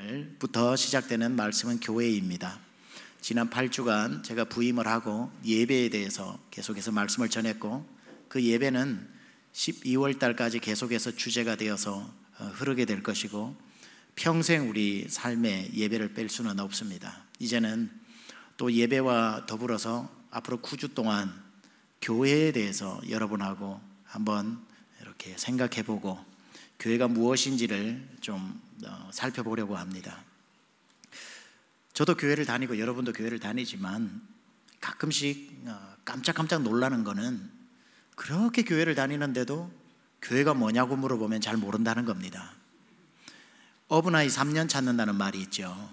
오늘부터 시작되는 말씀은 교회입니다. 지난 8주간 제가 부임을 하고 예배에 대해서 계속해서 말씀을 전했고, 그 예배는 12월 달까지 계속해서 주제가 되어서 흐르게 될 것이고, 평생 우리 삶에 예배를 뺄 수는 없습니다. 이제는 또 예배와 더불어서 앞으로 9주 동안 교회에 대해서 여러분하고 한번 이렇게 생각해보고 교회가 무엇인지를 좀 살펴보려고 합니다. 저도 교회를 다니고 여러분도 교회를 다니지만 가끔씩 깜짝깜짝 놀라는 거는 그렇게 교회를 다니는데도 교회가 뭐냐고 물어보면 잘 모른다는 겁니다. 어분아이 3년 찾는다는 말이 있죠.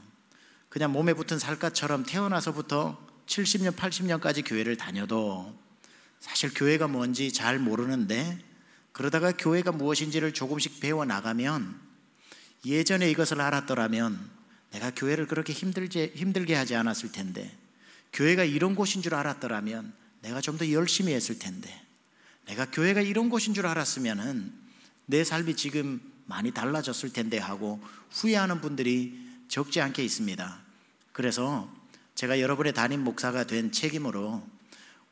그냥 몸에 붙은 살갗처럼 태어나서부터 70년, 80년까지 교회를 다녀도 사실 교회가 뭔지 잘 모르는데, 그러다가 교회가 무엇인지를 조금씩 배워나가면 예전에 이것을 알았더라면 내가 교회를 그렇게 힘들게 하지 않았을 텐데, 교회가 이런 곳인 줄 알았더라면 내가 좀 더 열심히 했을 텐데, 내가 교회가 이런 곳인 줄 알았으면 내 삶이 지금 많이 달라졌을 텐데 하고 후회하는 분들이 적지 않게 있습니다. 그래서 제가 여러분의 담임 목사가 된 책임으로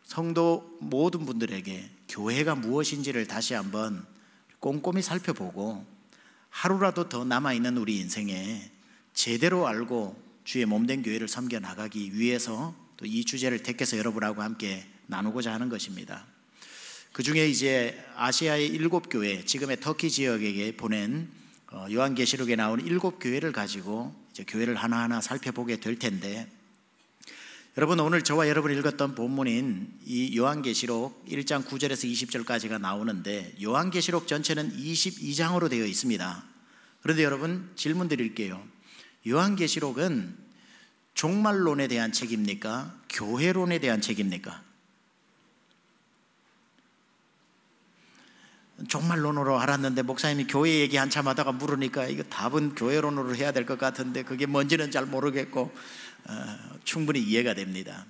성도 모든 분들에게 교회가 무엇인지를 다시 한번 꼼꼼히 살펴보고, 하루라도 더 남아있는 우리 인생에 제대로 알고 주의 몸된 교회를 섬겨나가기 위해서 또 이 주제를 택해서 여러분하고 함께 나누고자 하는 것입니다. 그 중에 이제 아시아의 7교회, 지금의 터키 지역에게 보낸 요한계시록에 나온 7교회를 가지고 이제 교회를 하나하나 살펴보게 될 텐데, 여러분, 오늘 저와 여러분이 읽었던 본문인 이 요한계시록 1장 9절에서 20절까지가 나오는데, 요한계시록 전체는 22장으로 되어 있습니다. 그런데 여러분, 질문 드릴게요. 요한계시록은 종말론에 대한 책입니까? 교회론에 대한 책입니까? 종말론으로 알았는데 목사님이 교회 얘기 한참 하다가 물으니까 이거 답은 교회론으로 해야 될 것 같은데 그게 뭔지는 잘 모르겠고 충분히 이해가 됩니다.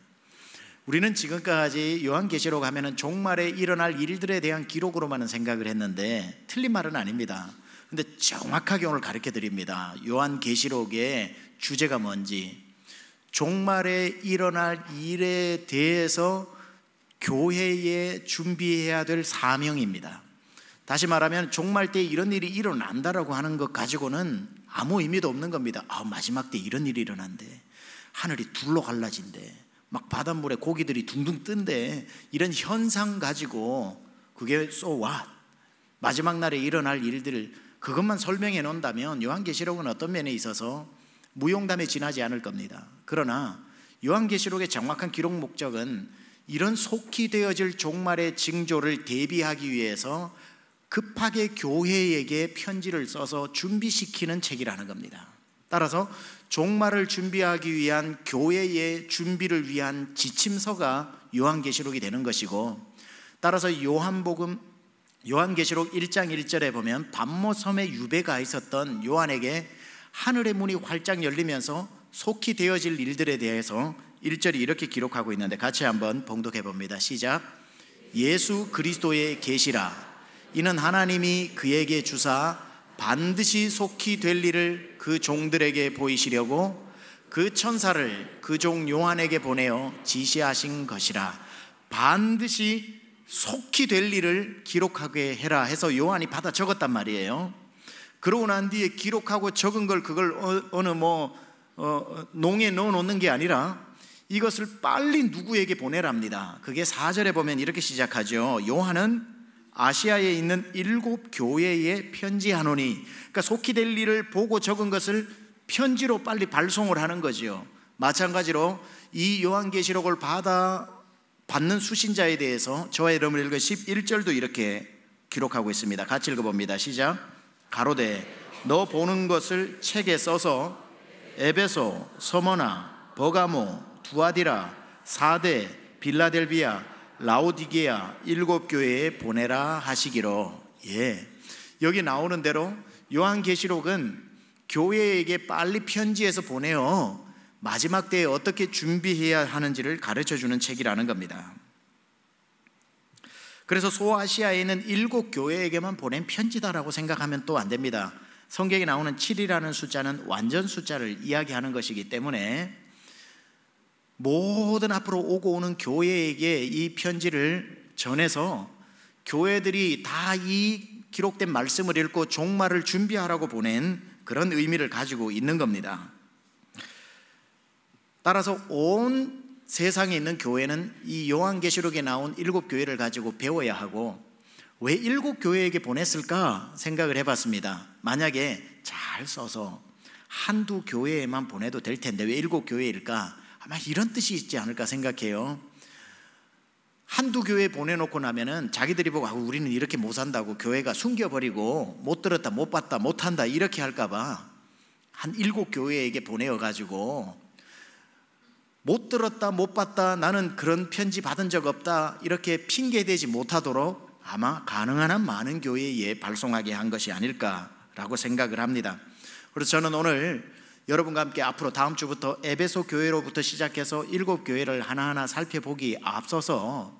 우리는 지금까지 요한계시록 하면은 종말에 일어날 일들에 대한 기록으로만 생각을 했는데 틀린 말은 아닙니다. 근데 정확하게 오늘 가르쳐 드립니다. 요한계시록의 주제가 뭔지, 종말에 일어날 일에 대해서 교회에 준비해야 될 사명입니다. 다시 말하면 종말 때 이런 일이 일어난다라고 하는 것 가지고는 아무 의미도 없는 겁니다. 마지막 때 이런 일이 일어난대, 하늘이 둘로 갈라진대, 막 바닷물에 고기들이 둥둥 뜬대, 이런 현상 가지고 그게 so what? 마지막 날에 일어날 일들 그것만 설명해 놓는다면 요한계시록은 어떤 면에 있어서 무용담에 지나지 않을 겁니다. 그러나 요한계시록의 정확한 기록 목적은 이런 속히 되어질 종말의 징조를 대비하기 위해서 급하게 교회에게 편지를 써서 준비시키는 책이라는 겁니다. 따라서 종말을 준비하기 위한 교회의 준비를 위한 지침서가 요한계시록이 되는 것이고, 따라서 요한계시록 1장 1절에 보면 밤모섬에 유배가 있었던 요한에게 하늘의 문이 활짝 열리면서 속히 되어질 일들에 대해서 1절이 이렇게 기록하고 있는데, 같이 한번 봉독해 봅니다. 시작. 예수 그리스도의 계시라. 이는 하나님이 그에게 주사 반드시 속히 될 일을 그 종들에게 보이시려고 그 천사를 그 종 요한에게 보내어 지시하신 것이라. 반드시 속히 될 일을 기록하게 해라 해서 요한이 받아 적었단 말이에요. 그러고 난 뒤에 기록하고 적은 걸 그걸 어느 농에 넣어 놓는 게 아니라 이것을 빨리 누구에게 보내랍니다. 그게 4절에 보면 이렇게 시작하죠. 요한은 아시아에 있는 7교회에 편지하노니, 그러니까 속히 될 일을 보고 적은 것을 편지로 빨리 발송을 하는 거죠. 마찬가지로 이 요한계시록을 받는 수신자에 대해서 저와 여러분이 읽은 11절도 이렇게 기록하고 있습니다. 같이 읽어봅니다. 시작. 가로되 너 보는 것을 책에 써서 에베소, 서머나, 버가모, 두아디라, 사대, 빌라델비아, 라오디게아 7교회에 보내라 하시기로. 여기 나오는 대로 요한계시록은 교회에게 빨리 편지해서 보내어 마지막 때에 어떻게 준비해야 하는지를 가르쳐주는 책이라는 겁니다. 그래서 소아시아에 있는 7교회에게만 보낸 편지다라고 생각하면 또 안 됩니다. 성경에 나오는 7이라는 숫자는 완전 숫자를 이야기하는 것이기 때문에 모든 앞으로 오고 오는 교회에게 이 편지를 전해서 교회들이 다 이 기록된 말씀을 읽고 종말을 준비하라고 보낸 그런 의미를 가지고 있는 겁니다. 따라서 온 세상에 있는 교회는 이 요한계시록에 나온 7교회를 가지고 배워야 하고, 왜 7교회에게 보냈을까 생각을 해봤습니다. 만약에 잘 써서 한두 교회에만 보내도 될 텐데 왜 7교회일까? 아마 이런 뜻이 있지 않을까 생각해요. 한두 교회 보내놓고 나면은 자기들이 보고 우리는 이렇게 못 산다고 교회가 숨겨버리고 못 들었다 못 봤다 못한다 이렇게 할까봐 한 7교회에게 보내어가지고 못 들었다 못 봤다 나는 그런 편지 받은 적 없다 이렇게 핑계대지 못하도록 아마 가능한 한 많은 교회에 발송하게 한 것이 아닐까라고 생각을 합니다. 그래서 저는 오늘 여러분과 함께 앞으로 다음 주부터 에베소 교회로부터 시작해서 7교회를 하나하나 살펴보기 앞서서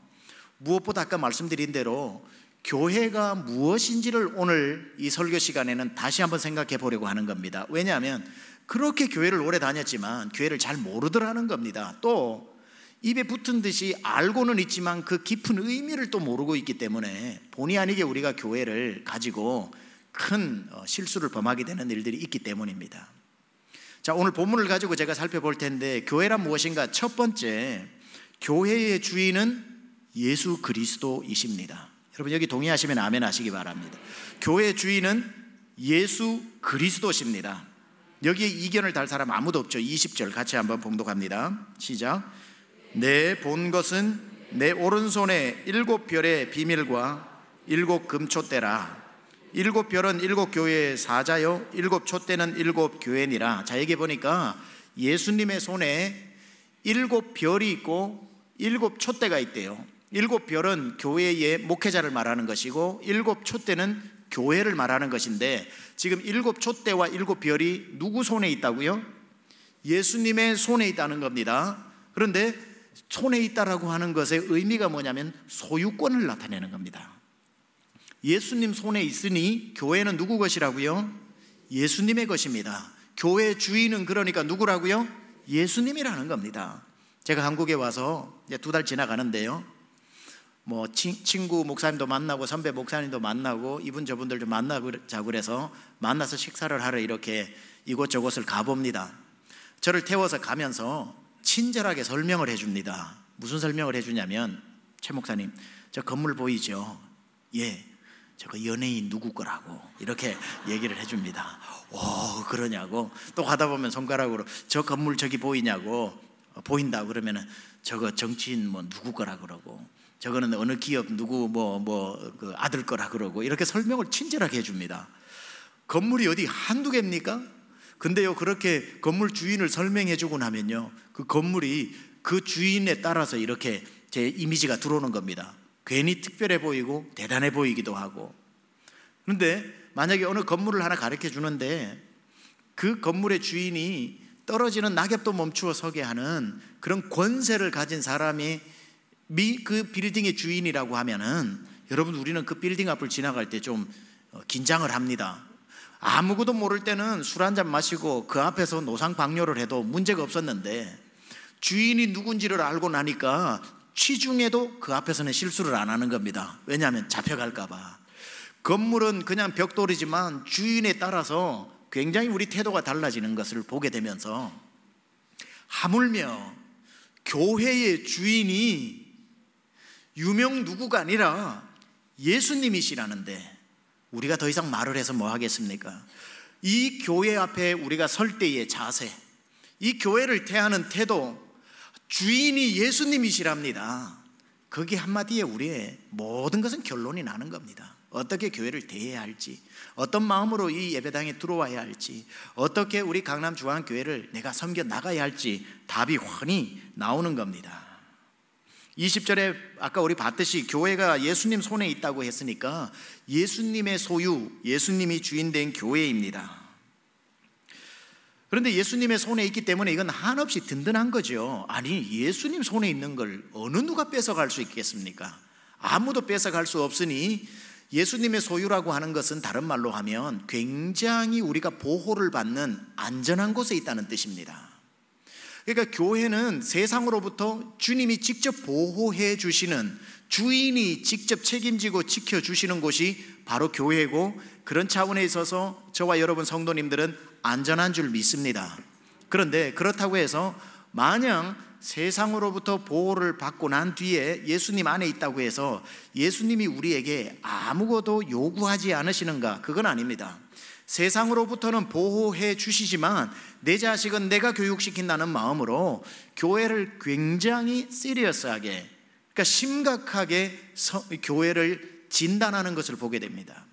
무엇보다 아까 말씀드린 대로 교회가 무엇인지를 오늘 이 설교 시간에는 다시 한번 생각해 보려고 하는 겁니다. 왜냐하면 그렇게 교회를 오래 다녔지만 교회를 잘 모르더라는 겁니다. 또 입에 붙은 듯이 알고는 있지만 그 깊은 의미를 또 모르고 있기 때문에 본의 아니게 우리가 교회를 가지고 큰 실수를 범하게 되는 일들이 있기 때문입니다. 자, 오늘 본문을 가지고 제가 살펴볼 텐데 교회란 무엇인가? 첫 번째, 교회의 주인은 예수 그리스도이십니다. 여러분 여기 동의하시면 아멘 하시기 바랍니다. 교회의 주인은 예수 그리스도십니다. 여기에 이견을 달 사람 아무도 없죠. 20절 같이 한번 봉독합니다. 시작. 내 본 것은 내 오른손에 7별의 비밀과 7금촛대라. 7별은 7교회의 사자요 7촛대는 7교회니라. 자, 여기 보니까 예수님의 손에 7별이 있고 7촛대가 있대요. 7별은 교회의 목회자를 말하는 것이고 7촛대는 교회를 말하는 것인데, 지금 7촛대와 7별이 누구 손에 있다고요? 예수님의 손에 있다는 겁니다. 그런데 손에 있다라고 하는 것의 의미가 뭐냐면 소유권을 나타내는 겁니다. 예수님 손에 있으니 교회는 누구 것이라고요? 예수님의 것입니다. 교회 주인은 그러니까 누구라고요? 예수님이라는 겁니다. 제가 한국에 와서 이제 2달 지나가는데요, 뭐 친구 목사님도 만나고 선배 목사님도 만나고 이분 저분들도 만나자고 그래서 만나서 식사를 하러 이렇게 이곳저곳을 가봅니다. 저를 태워서 가면서 친절하게 설명을 해줍니다. 무슨 설명을 해주냐면, 최 목사님 저 건물 보이죠? 예, 저거 연예인 누구 거라고 이렇게 얘기를 해줍니다. 오, 그러냐고. 또 가다 보면 손가락으로 저 건물 저기 보이냐고. 보인다 그러면은 저거 정치인 뭐 누구 거라 그러고, 저거는 어느 기업 누구 그 아들 거라 그러고, 이렇게 설명을 친절하게 해줍니다. 건물이 어디 한두 개입니까? 근데요, 그렇게 건물 주인을 설명해 주고 나면요, 그 건물이 그 주인에 따라서 이렇게 제 이미지가 들어오는 겁니다. 괜히 특별해 보이고 대단해 보이기도 하고. 그런데 만약에 어느 건물을 하나 가르쳐 주는데 그 건물의 주인이 떨어지는 낙엽도 멈추어 서게 하는 그런 권세를 가진 사람이 그 빌딩의 주인이라고 하면은, 여러분 우리는 그 빌딩 앞을 지나갈 때 좀 긴장을 합니다. 아무것도 모를 때는 술 한잔 마시고 그 앞에서 노상방뇨를 해도 문제가 없었는데, 주인이 누군지를 알고 나니까 취중에도 그 앞에서는 실수를 안 하는 겁니다. 왜냐하면 잡혀갈까 봐. 건물은 그냥 벽돌이지만 주인에 따라서 굉장히 우리 태도가 달라지는 것을 보게 되면서, 하물며 교회의 주인이 유명 누구가 아니라 예수님이시라는데 우리가 더 이상 말을 해서 뭐 하겠습니까? 이 교회 앞에 우리가 설 때의 자세, 이 교회를 대하는 태도, 주인이 예수님이시랍니다. 거기 한마디에 우리의 모든 것은 결론이 나는 겁니다. 어떻게 교회를 대해야 할지, 어떤 마음으로 이 예배당에 들어와야 할지, 어떻게 우리 강남 중앙교회를 내가 섬겨 나가야 할지 답이 훤히 나오는 겁니다. 20절에 아까 우리 봤듯이 교회가 예수님 손에 있다고 했으니까 예수님의 소유, 예수님이 주인 된 교회입니다. 그런데 예수님의 손에 있기 때문에 이건 한없이 든든한 거죠. 아니, 예수님 손에 있는 걸 어느 누가 뺏어갈 수 있겠습니까? 아무도 뺏어갈 수 없으니 예수님의 소유라고 하는 것은 다른 말로 하면 굉장히 우리가 보호를 받는 안전한 곳에 있다는 뜻입니다. 그러니까 교회는 세상으로부터 주님이 직접 보호해 주시는, 주인이 직접 책임지고 지켜주시는 곳이 바로 교회고, 그런 차원에 있어서 저와 여러분 성도님들은 안전한 줄 믿습니다. 그런데 그렇다고 해서 마냥 세상으로부터 보호를 받고 난 뒤에 예수님 안에 있다고 해서 예수님이 우리에게 아무것도 요구하지 않으시는가? 그건 아닙니다. 세상으로부터는 보호해 주시지만 내 자식은 내가 교육시킨다는 마음으로 교회를 굉장히 시리어스하게, 그러니까 심각하게 교회를 진단하는 것을 보게 됩니다.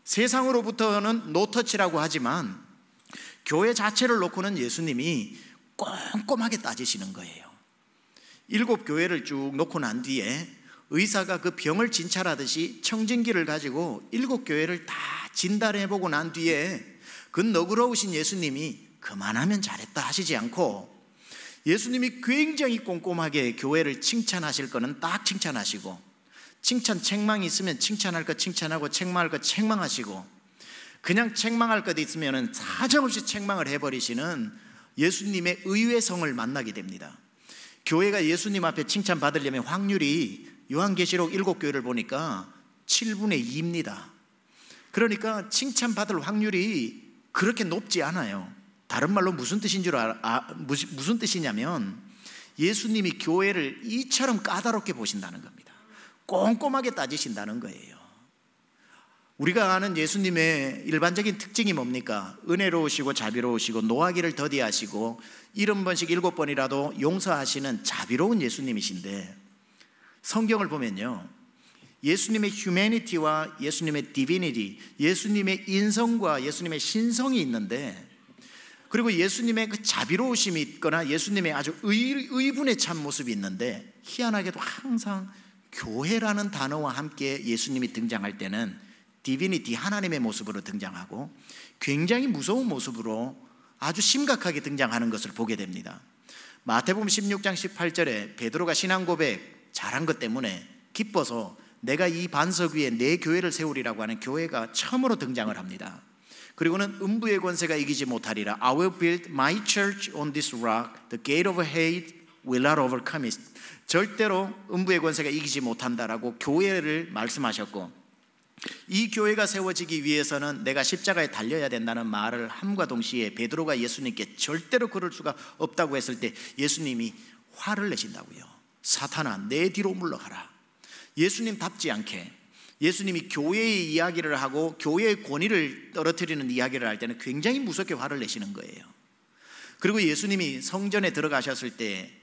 세상으로부터는 노터치라고 하지만 교회 자체를 놓고는 예수님이 꼼꼼하게 따지시는 거예요. 7 교회를 쭉 놓고 난 뒤에 의사가 그 병을 진찰하듯이 청진기를 가지고 7 교회를 다 진단해보고 난 뒤에 그 너그러우신 예수님이 그만하면 잘했다 하시지 않고, 예수님이 굉장히 꼼꼼하게 교회를 칭찬하실 거는 딱 칭찬하시고, 칭찬 책망이 있으면 칭찬할 것 칭찬하고 책망할 것 책망하시고, 그냥 책망할 것 있으면 사정없이 책망을 해버리시는 예수님의 의외성을 만나게 됩니다. 교회가 예수님 앞에 칭찬받으려면 확률이 요한계시록 7 교회를 보니까 7분의 2입니다. 그러니까 칭찬받을 확률이 그렇게 높지 않아요. 다른 말로 무슨 뜻인 줄 무슨 뜻이냐면 예수님이 교회를 이처럼 까다롭게 보신다는 겁니다. 꼼꼼하게 따지신다는 거예요. 우리가 아는 예수님의 일반적인 특징이 뭡니까? 은혜로우시고 자비로우시고 노하기를 더디하시고 70번씩 7번이라도 용서하시는 자비로운 예수님이신데, 성경을 보면요, 예수님의 휴머니티와 예수님의 디비니티, 예수님의 인성과 예수님의 신성이 있는데, 그리고 예수님의 그 자비로우심이 있거나 예수님의 아주 의분의 참 모습이 있는데, 희한하게도 항상 교회라는 단어와 함께 예수님이 등장할 때는 디비니티, 하나님의 모습으로 등장하고 굉장히 무서운 모습으로 아주 심각하게 등장하는 것을 보게 됩니다. 마태복음 16장 18절에 베드로가 신앙 고백 잘한 것 때문에 기뻐서 내가 이 반석 위에 내 교회를 세우리라고 하는 교회가 처음으로 등장을 합니다. 그리고는 음부의 권세가 이기지 못하리라. I will build my church on this rock. The gate of hate will not overcome it. 절대로 음부의 권세가 이기지 못한다라고 교회를 말씀하셨고, 이 교회가 세워지기 위해서는 내가 십자가에 달려야 된다는 말을 함과 동시에 베드로가 예수님께 절대로 그럴 수가 없다고 했을 때 예수님이 화를 내신다고요. 사탄아, 내 뒤로 물러가라. 예수님답지 않게 예수님이 교회의 이야기를 하고 교회의 권위를 떨어뜨리는 이야기를 할 때는 굉장히 무섭게 화를 내시는 거예요. 그리고 예수님이 성전에 들어가셨을 때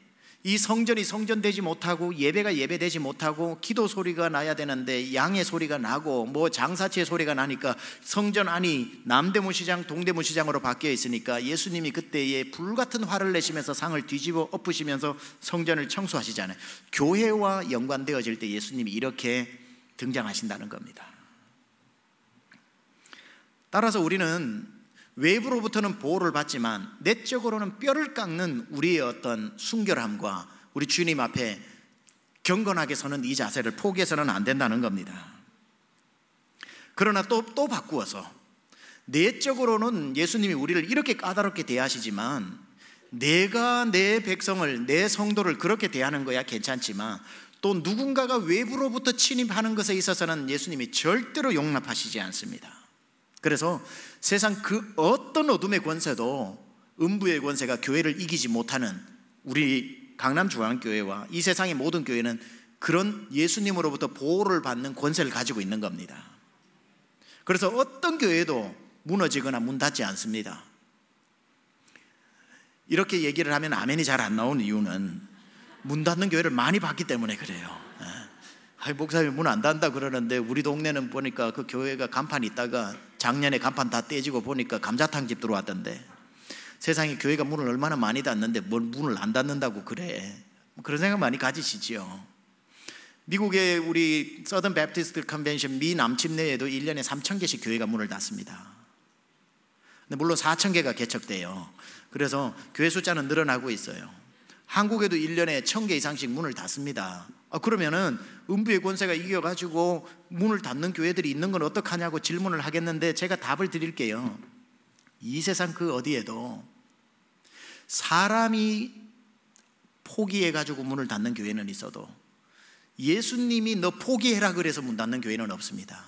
이 성전이 성전되지 못하고 예배가 예배되지 못하고 기도 소리가 나야 되는데 양의 소리가 나고 뭐 장사치의 소리가 나니까 성전 안이 남대문 시장 동대문 시장으로 바뀌어 있으니까 예수님이 그때에 불같은 화를 내시면서 상을 뒤집어 엎으시면서 성전을 청소하시잖아요. 교회와 연관되어질 때 예수님이 이렇게 등장하신다는 겁니다. 따라서 우리는 외부로부터는 보호를 받지만 내적으로는 뼈를 깎는 우리의 어떤 순결함과 우리 주님 앞에 경건하게 서는 이 자세를 포기해서는 안 된다는 겁니다. 그러나 또 바꾸어서 내적으로는 예수님이 우리를 이렇게 까다롭게 대하시지만 내가 내 백성을, 내 성도를 그렇게 대하는 거야 괜찮지만 또 누군가가 외부로부터 침입하는 것에 있어서는 예수님이 절대로 용납하시지 않습니다. 그래서 세상 그 어떤 어둠의 권세도 음부의 권세가 교회를 이기지 못하는 우리 강남중앙교회와 이 세상의 모든 교회는 그런 예수님으로부터 보호를 받는 권세를 가지고 있는 겁니다. 그래서 어떤 교회도 무너지거나 문 닫지 않습니다. 이렇게 얘기를 하면 아멘이 잘 안 나오는 이유는 문 닫는 교회를 많이 봤기 때문에 그래요. 목사님이 문 안 닫는다 그러는데 우리 동네는 보니까 그 교회가 간판이 있다가 작년에 간판 다 떼지고 보니까 감자탕 집 들어왔던데, 세상에 교회가 문을 얼마나 많이 닫는데 뭘 문을 안 닫는다고 그래. 그런 생각 많이 가지시지요. 미국의 우리 서던 베프티스트 컨벤션 미 남침내에도 1년에 3,000개씩 교회가 문을 닫습니다. 근데 물론 4,000개가 개척돼요. 그래서 교회 숫자는 늘어나고 있어요. 한국에도 1년에 1000개 이상씩 문을 닫습니다. 그러면은 음부의 권세가 이겨가지고 문을 닫는 교회들이 있는 건 어떡하냐고 질문을 하겠는데, 제가 답을 드릴게요. 이 세상 그 어디에도 사람이 포기해가지고 문을 닫는 교회는 있어도 예수님이 너 포기해라 그래서 문 닫는 교회는 없습니다.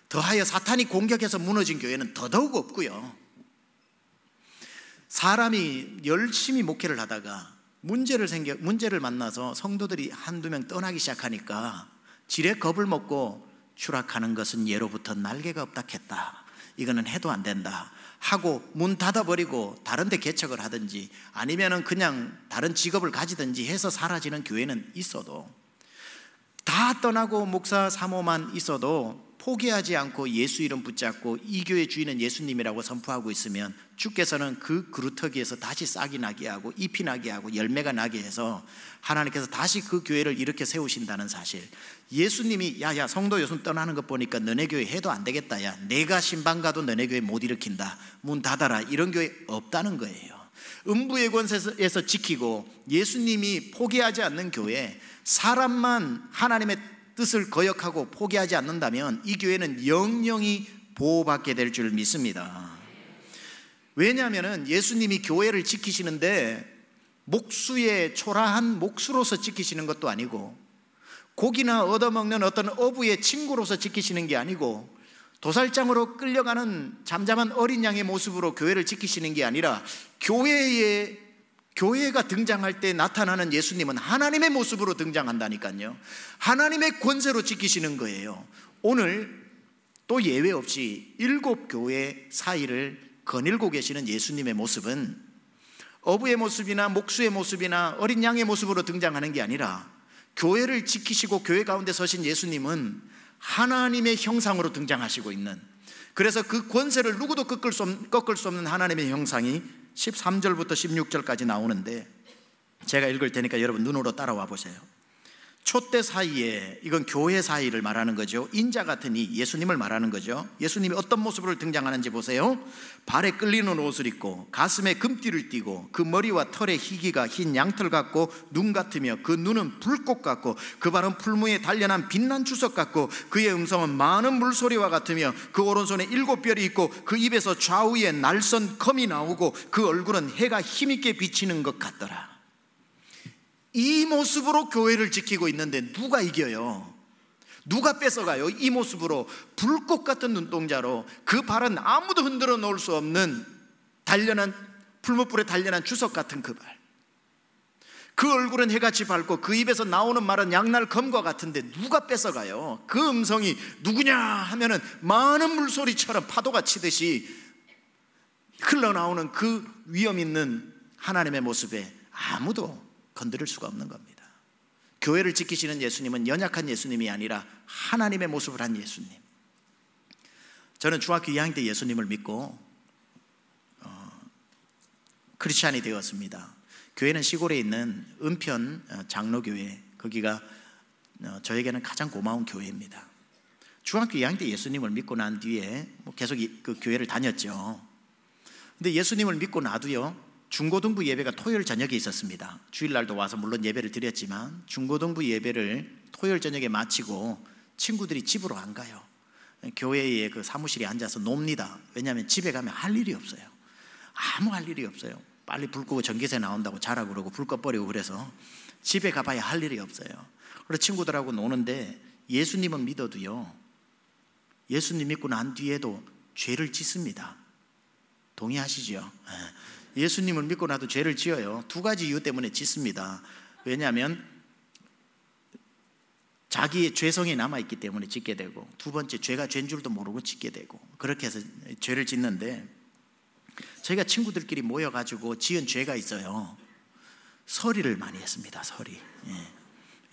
더하여 사탄이 공격해서 무너진 교회는 더더욱 없고요. 사람이 열심히 목회를 하다가 문제를 만나서 성도들이 한두 명 떠나기 시작하니까 지레 겁을 먹고 추락하는 것은 예로부터 날개가 없다 했다, 이거는 해도 안 된다 하고 문 닫아버리고 다른 데 개척을 하든지 아니면은 그냥 다른 직업을 가지든지 해서 사라지는 교회는 있어도, 다 떠나고 목사 사모만 있어도 포기하지 않고 예수 이름 붙잡고 이 교회 주인은 예수님이라고 선포하고 있으면 주께서는 그 그루터기에서 다시 싹이 나게 하고 잎이 나게 하고 열매가 나게 해서 하나님께서 다시 그 교회를 이렇게 세우신다는 사실. 예수님이 야야 성도 요즘 떠나는 것 보니까 너네 교회 해도 안 되겠다, 야 내가 신방 가도 너네 교회 못 일으킨다, 문 닫아라, 이런 교회 없다는 거예요. 음부의 권세에서 지키고 예수님이 포기하지 않는 교회, 사람만 하나님의 뜻을 거역하고 포기하지 않는다면 이 교회는 영영이 보호받게 될 줄 믿습니다. 왜냐하면 예수님이 교회를 지키시는데 목수의 초라한 목수로서 지키시는 것도 아니고 고기나 얻어먹는 어떤 어부의 친구로서 지키시는 게 아니고 도살장으로 끌려가는 잠잠한 어린 양의 모습으로 교회를 지키시는 게 아니라 교회가 등장할 때 나타나는 예수님은 하나님의 모습으로 등장한다니까요. 하나님의 권세로 지키시는 거예요. 오늘 또 예외 없이 7교회 사이를 거닐고 계시는 예수님의 모습은 어부의 모습이나 목수의 모습이나 어린 양의 모습으로 등장하는 게 아니라 교회를 지키시고 교회 가운데 서신 예수님은 하나님의 형상으로 등장하시고 있는, 그래서 그 권세를 누구도 꺾을 수 없는 하나님의 형상이 13절부터 16절까지 나오는데 제가 읽을 테니까 여러분 눈으로 따라와 보세요. 촛대 사이에, 이건 교회 사이를 말하는 거죠. 인자 같으니 예수님을 말하는 거죠. 예수님이 어떤 모습으로 등장하는지 보세요. 발에 끌리는 옷을 입고 가슴에 금띠를 띠고 그 머리와 털의 희기가 흰 양털 같고 눈 같으며 그 눈은 불꽃 같고 그 발은 풀무에 단련한 빛난 주석 같고 그의 음성은 많은 물소리와 같으며 그 오른손에 7별이 있고 그 입에서 좌우에 날선 검이 나오고 그 얼굴은 해가 힘있게 비치는 것 같더라. 이 모습으로 교회를 지키고 있는데 누가 이겨요? 누가 뺏어가요? 이 모습으로 불꽃 같은 눈동자로 그 발은 아무도 흔들어 놓을 수 없는 단련한 풀무불에 단련한 주석 같은 그 발, 그 얼굴은 해같이 밝고 그 입에서 나오는 말은 양날 검과 같은데 누가 뺏어가요? 그 음성이 누구냐 하면은 많은 물소리처럼 파도가 치듯이 흘러나오는 그 위험 있는 하나님의 모습에 아무도 건드릴 수가 없는 겁니다. 교회를 지키시는 예수님은 연약한 예수님이 아니라 하나님의 모습을 한 예수님. 저는 중학교 2학년 때 예수님을 믿고 크리스찬이 되었습니다. 교회는 시골에 있는 은편 장로교회, 거기가 저에게는 가장 고마운 교회입니다. 중학교 2학년 때 예수님을 믿고 난 뒤에 계속 그 교회를 다녔죠. 근데 예수님을 믿고 나도요, 중고등부 예배가 토요일 저녁에 있었습니다. 주일날도 와서 물론 예배를 드렸지만 중고등부 예배를 토요일 저녁에 마치고 친구들이 집으로 안 가요. 교회의 그 사무실에 앉아서 놉니다. 왜냐하면 집에 가면 할 일이 없어요. 아무 할 일이 없어요. 빨리 불 끄고 전기세 나온다고 자라 그러고 불 꺼버리고 그래서 집에 가봐야 할 일이 없어요. 그래서 친구들하고 노는데 예수님은 믿어도요, 예수님 믿고 난 뒤에도 죄를 짓습니다. 동의하시죠? 예수님을 믿고 나도 죄를 지어요. 2가지 이유 때문에 짓습니다. 왜냐하면 자기의 죄성이 남아있기 때문에 짓게 되고, 2번째 죄가 죄인 줄도 모르고 짓게 되고, 그렇게 해서 죄를 짓는데, 저희가 친구들끼리 모여가지고 지은 죄가 있어요. 서리를 많이 했습니다. 서리.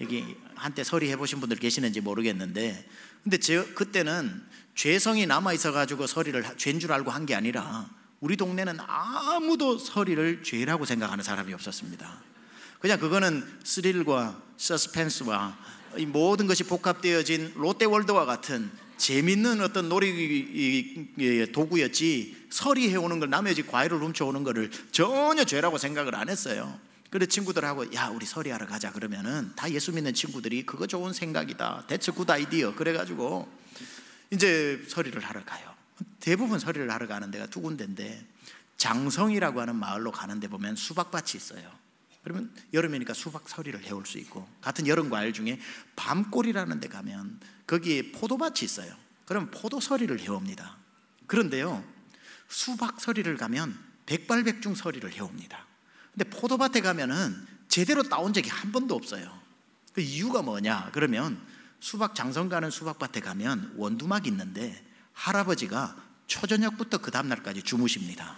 여기 한때 서리 해보신 분들 계시는지 모르겠는데, 근데 그때는 죄성이 남아있어가지고 서리를 죄인 줄 알고 한 게 아니라 우리 동네는 아무도 서리를 죄라고 생각하는 사람이 없었습니다. 그냥 그거는 스릴과 서스펜스와 이 모든 것이 복합되어진 롯데월드와 같은 재밌는 어떤 놀이 도구였지, 서리 해오는 걸, 남의 집 과일을 훔쳐오는 거를 전혀 죄라고 생각을 안 했어요. 그래 친구들하고 야 우리 서리하러 가자 그러면은 다 예수 믿는 친구들이 그거 좋은 생각이다, That's a good idea 그래가지고 이제 서리를 하러 가요. 대부분 서리를 하러 가는 데가 두 군데인데, 장성이라고 하는 마을로 가는데 보면 수박밭이 있어요. 그러면 여름이니까 수박 서리를 해올 수 있고, 같은 여름 과일 중에 밤골이라는 데 가면 거기에 포도밭이 있어요. 그럼 포도 서리를 해옵니다. 그런데요, 수박 서리를 가면 백발백중 서리를 해옵니다. 근데 포도밭에 가면은 제대로 따온 적이 한 번도 없어요. 그 이유가 뭐냐 그러면, 수박 장성 가는 수박밭에 가면 원두막이 있는데 할아버지가 초저녁부터 그 다음날까지 주무십니다.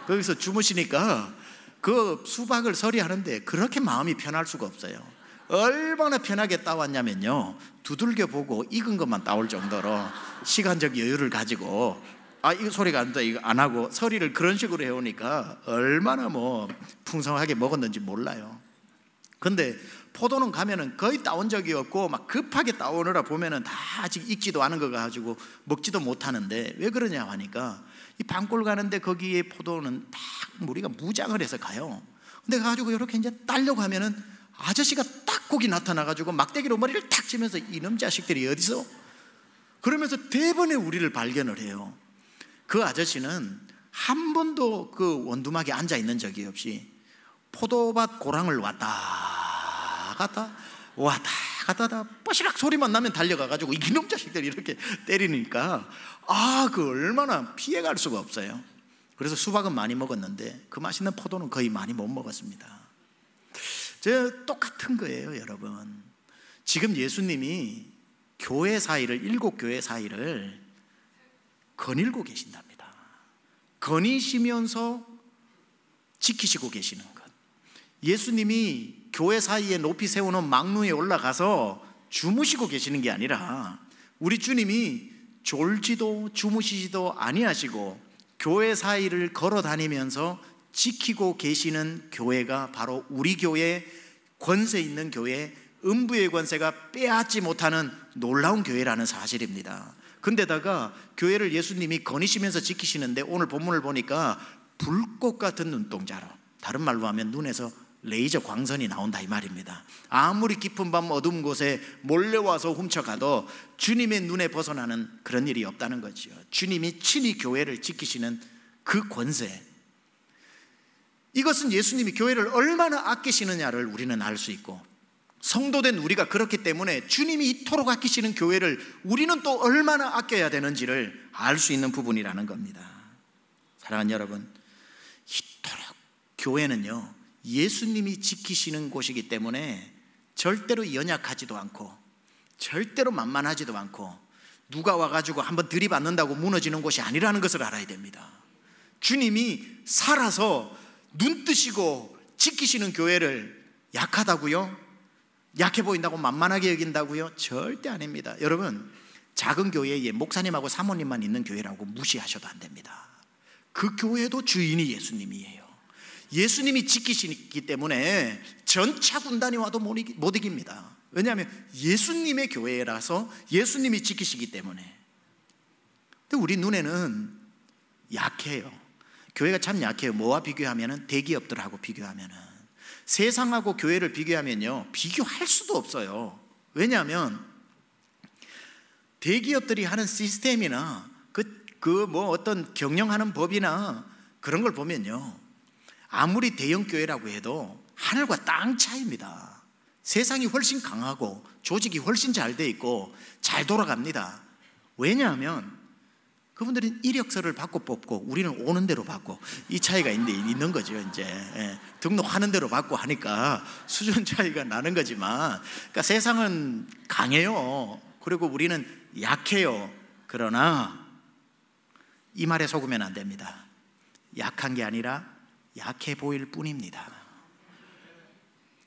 거기서 주무시니까 그 수박을 서리하는데 그렇게 마음이 편할 수가 없어요. 얼마나 편하게 따왔냐면요, 두들겨 보고 익은 것만 따올 정도로 시간적 여유를 가지고, 이거 소리가 안 나, 이거 안 하고 서리를 그런 식으로 해오니까 얼마나 뭐 풍성하게 먹었는지 몰라요. 근데 포도는 가면은 거의 따온 적이 없고 막 급하게 따오느라 보면은 다 아직 익지도 않은 거 가지고 먹지도 못하는데, 왜 그러냐 하니까 이 밤골 가는데 거기에 포도는 딱 우리가 무장을 해서 가요. 근데 가지고 이렇게 이제 따려고 하면은 아저씨가 딱 거기 나타나가지고 막대기로 머리를 탁 치면서 이놈 자식들이 어디서, 그러면서 대번에 우리를 발견을 해요. 그 아저씨는 한 번도 그 원두막에 앉아 있는 적이 없이 포도밭 고랑을 왔다 갔다 왔다 갔다 뽀시락 소리만 나면 달려가가지고 이놈 자식들이 이렇게 때리니까 그 얼마나 피해갈 수가 없어요. 그래서 수박은 많이 먹었는데 그 맛있는 포도는 거의 많이 못 먹었습니다. 똑같은 거예요, 여러분. 지금 예수님이 교회 사이를, 7교회 사이를 거닐고 계신답니다. 거니시면서 지키시고 계시는 것. 예수님이 교회 사이에 높이 세우는 망루에 올라가서 주무시고 계시는 게 아니라, 우리 주님이 졸지도 주무시지도 아니하시고 교회 사이를 걸어 다니면서 지키고 계시는 교회가 바로 우리 교회, 권세 있는 교회, 음부의 권세가 빼앗지 못하는 놀라운 교회라는 사실입니다. 근데다가 교회를 예수님이 거니시면서 지키시는데, 오늘 본문을 보니까 불꽃 같은 눈동자로, 다른 말로 하면 눈에서 레이저 광선이 나온다 이 말입니다. 아무리 깊은 밤 어두운 곳에 몰려와서 훔쳐가도 주님의 눈에 벗어나는 그런 일이 없다는 거죠. 주님이 친히 교회를 지키시는 그 권세, 이것은 예수님이 교회를 얼마나 아끼시느냐를 우리는 알 수 있고, 성도된 우리가 그렇기 때문에 주님이 이토록 아끼시는 교회를 우리는 또 얼마나 아껴야 되는지를 알 수 있는 부분이라는 겁니다. 사랑하는 여러분, 이토록 교회는요, 예수님이 지키시는 곳이기 때문에 절대로 연약하지도 않고 절대로 만만하지도 않고 누가 와가지고 한번 들이받는다고 무너지는 곳이 아니라는 것을 알아야 됩니다. 주님이 살아서 눈 뜨시고 지키시는 교회를 약하다고요? 약해 보인다고 만만하게 여긴다고요? 절대 아닙니다. 여러분, 작은 교회에 목사님하고 사모님만 있는 교회라고 무시하셔도 안 됩니다. 그 교회도 주인이 예수님이에요. 예수님이 지키시기 때문에 전차 군단이 와도 못 이깁니다. 왜냐하면 예수님의 교회라서 예수님이 지키시기 때문에. 근데 우리 눈에는 약해요. 교회가 참 약해요. 뭐와 비교하면은, 대기업들하고 비교하면은, 세상하고 교회를 비교하면요, 비교할 수도 없어요. 왜냐하면 대기업들이 하는 시스템이나 뭐 어떤 경영하는 법이나 그런 걸 보면요, 아무리 대형 교회라고 해도 하늘과 땅 차이입니다. 세상이 훨씬 강하고 조직이 훨씬 잘 돼 있고 잘 돌아갑니다. 왜냐하면 그분들은 이력서를 받고 뽑고 우리는 오는 대로 받고, 이 차이가 있는 거죠. 이제 등록하는 대로 받고 하니까 수준 차이가 나는 거지만, 그러니까 세상은 강해요. 그리고 우리는 약해요. 그러나 이 말에 속으면 안 됩니다. 약한 게 아니라 약해 보일 뿐입니다.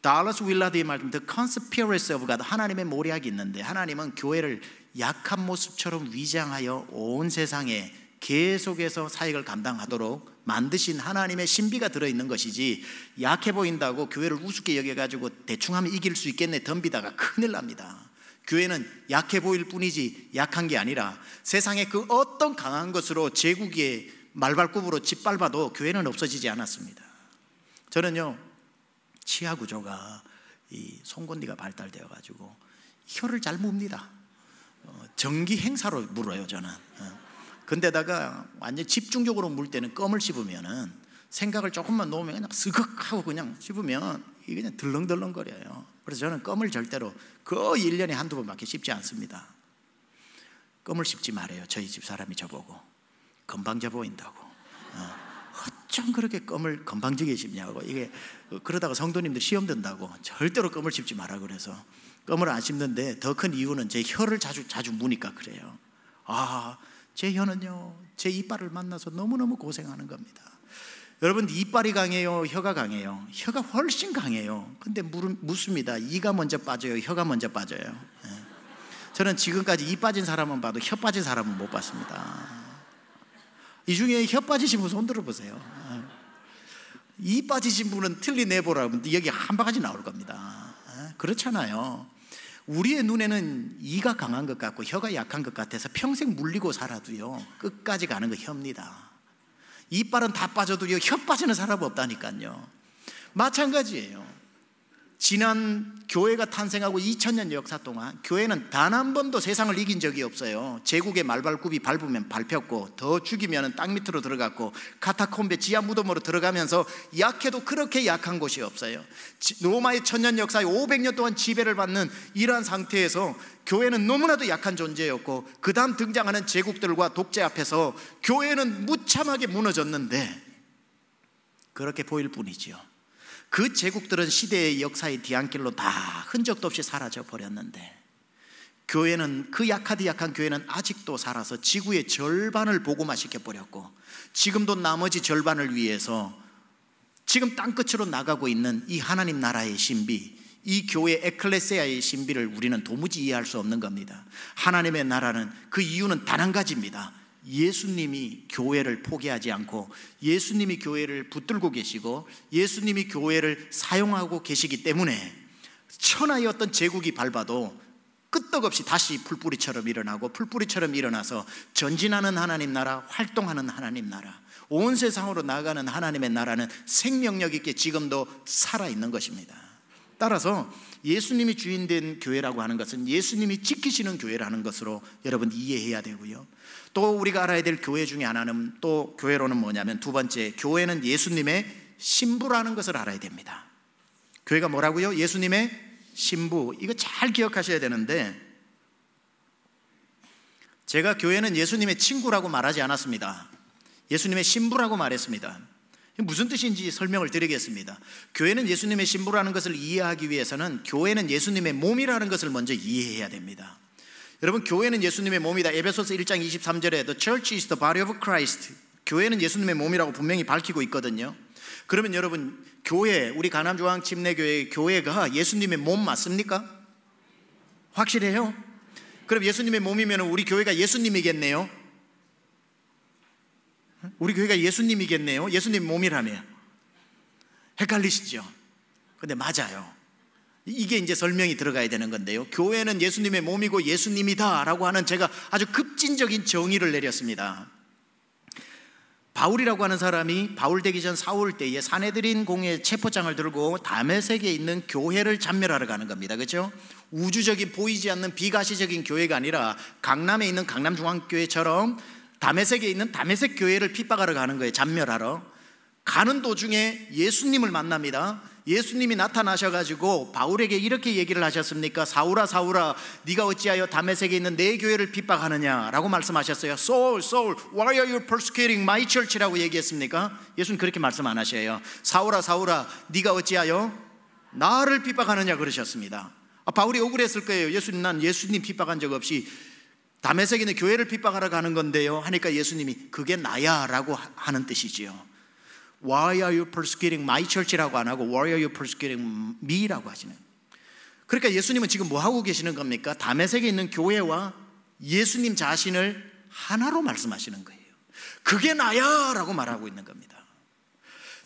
달러스 윌라드의 말씀, The Conspiracy of God, 하나님의 모략이 있는데, 하나님은 교회를 약한 모습처럼 위장하여 온 세상에 계속해서 사역을 감당하도록 만드신 하나님의 신비가 들어있는 것이지, 약해 보인다고 교회를 우습게 여겨가지고 대충 하면 이길 수 있겠네 덤비다가 큰일 납니다. 교회는 약해 보일 뿐이지 약한 게 아니라, 세상의 그 어떤 강한 것으로 제국의 말발굽으로 짓밟아도 교회는 없어지지 않았습니다. 저는요, 치아 구조가 이 송곳니가 발달되어 가지고 혀를 잘 뭅니다. 전기 행사로 물어요 저는. 근데다가 완전 집중적으로 물 때는 껌을 씹으면은 생각을 조금만 놓으면 그냥 스걱하고 그냥 씹으면 이게 그냥 덜렁덜렁거려요. 그래서 저는 껌을 절대로 거의 1년에 한두 번밖에 씹지 않습니다. 껌을 씹지 말아요. 저희 집 사람이 저보고 건방져 보인다고. 어쩜 그렇게 껌을 건방지게 씹냐고. 이게 그러다가 성도님들 시험 든다고 절대로 껌을 씹지 마라 그래서 껌을 안 씹는데 더 큰 이유는 제 혀를 자주 무니까 그래요. 제 혀는요 제 이빨을 만나서 너무너무 고생하는 겁니다. 여러분 이빨이 강해요? 혀가 강해요? 혀가 훨씬 강해요. 근데 묻습니다. 이가 먼저 빠져요? 혀가 먼저 빠져요? 저는 지금까지 이 빠진 사람은 봐도 혀 빠진 사람은 못 봤습니다. 이 중에 혀 빠지신 분 손 들어보세요. 이 빠지신 분은 틀리 내보라면 여기 한 바가지 나올 겁니다. 그렇잖아요. 우리의 눈에는 이가 강한 것 같고 혀가 약한 것 같아서 평생 물리고 살아도요 끝까지 가는 거 혀입니다. 이빨은 다 빠져도요 혀 빠지는 사람 없다니까요. 마찬가지예요. 지난 교회가 탄생하고 2000년 역사 동안 교회는 단 한 번도 세상을 이긴 적이 없어요. 제국의 말발굽이 밟으면 밟혔고 더 죽이면 땅 밑으로 들어갔고 카타콤베 지하 무덤으로 들어가면서 약해도 그렇게 약한 곳이 없어요. 로마의 천년 역사에 500년 동안 지배를 받는 이러한 상태에서 교회는 너무나도 약한 존재였고 그 다음 등장하는 제국들과 독재 앞에서 교회는 무참하게 무너졌는데 그렇게 보일 뿐이지요. 그 제국들은 시대의 역사의 뒤안길로 다 흔적도 없이 사라져 버렸는데 교회는 그 약한 교회는 아직도 살아서 지구의 절반을 복음화시켜 버렸고 지금도 나머지 절반을 위해서 지금 땅끝으로 나가고 있는 이 하나님 나라의 신비, 이 교회 에클레시아의 신비를 우리는 도무지 이해할 수 없는 겁니다. 하나님의 나라는 그 이유는 단 한 가지입니다. 예수님이 교회를 포기하지 않고 예수님이 교회를 붙들고 계시고 예수님이 교회를 사용하고 계시기 때문에 천하의 어떤 제국이 밟아도 끄떡없이 다시 풀뿌리처럼 일어나고 풀뿌리처럼 일어나서 전진하는 하나님 나라, 활동하는 하나님 나라, 온 세상으로 나아가는 하나님의 나라는 생명력 있게 지금도 살아있는 것입니다. 따라서 예수님이 주인된 교회라고 하는 것은 예수님이 지키시는 교회라는 것으로 여러분 이해해야 되고요. 또 우리가 알아야 될 교회 중에 하나는 또 교회로는 뭐냐면 두 번째, 교회는 예수님의 신부라는 것을 알아야 됩니다. 교회가 뭐라고요? 예수님의 신부. 이거 잘 기억하셔야 되는데 제가 교회는 예수님의 친구라고 말하지 않았습니다. 예수님의 신부라고 말했습니다. 무슨 뜻인지 설명을 드리겠습니다. 교회는 예수님의 신부라는 것을 이해하기 위해서는 교회는 예수님의 몸이라는 것을 먼저 이해해야 됩니다. 여러분, 교회는 예수님의 몸이다. 에베소서 1장 23절에 The church is the body of Christ. 교회는 예수님의 몸이라고 분명히 밝히고 있거든요. 그러면 여러분, 교회, 우리 가남중앙침례교회 교회가 예수님의 몸 맞습니까? 확실해요? 그럼 예수님의 몸이면 우리 교회가 예수님이겠네요? 우리 교회가 예수님이겠네요? 예수님 몸이라며. 헷갈리시죠? 근데 맞아요. 이게 이제 설명이 들어가야 되는 건데요. 교회는 예수님의 몸이고 예수님이다 라고 하는 제가 아주 급진적인 정의를 내렸습니다. 바울이라고 하는 사람이 바울 되기 전 사울 때에 사내들인 공의 체포장을 들고 다메섹에 있는 교회를 잔멸하러 가는 겁니다. 그렇죠? 우주적인 보이지 않는 비가시적인 교회가 아니라 강남에 있는 강남중앙교회처럼 다메섹에 있는 다메섹 교회를 핍박하러 가는 거예요. 잔멸하러. 가는 도중에 예수님을 만납니다. 예수님이 나타나셔가지고 바울에게 이렇게 얘기를 하셨습니까? 사울아 사울아, 네가 어찌하여 다메섹에 있는 내 교회를 핍박하느냐 라고 말씀하셨어요. Saul, Saul, why are you persecuting my church? 라고 얘기했습니까? 예수님 그렇게 말씀 안 하셔요. 사울아 사울아, 네가 어찌하여 나를 핍박하느냐 그러셨습니다. 바울이 억울했을 거예요. 예수님, 난 예수님 핍박한 적 없이 다메섹에 있는 교회를 핍박하러 가는 건데요 하니까 예수님이 그게 나야 라고 하는 뜻이지요. Why are you persecuting my church라고 안 하고 Why are you persecuting me라고 하시는. 그러니까 예수님은 지금 뭐 하고 계시는 겁니까? 다메섹에 있는 교회와 예수님 자신을 하나로 말씀하시는 거예요. 그게 나야 라고 말하고 있는 겁니다.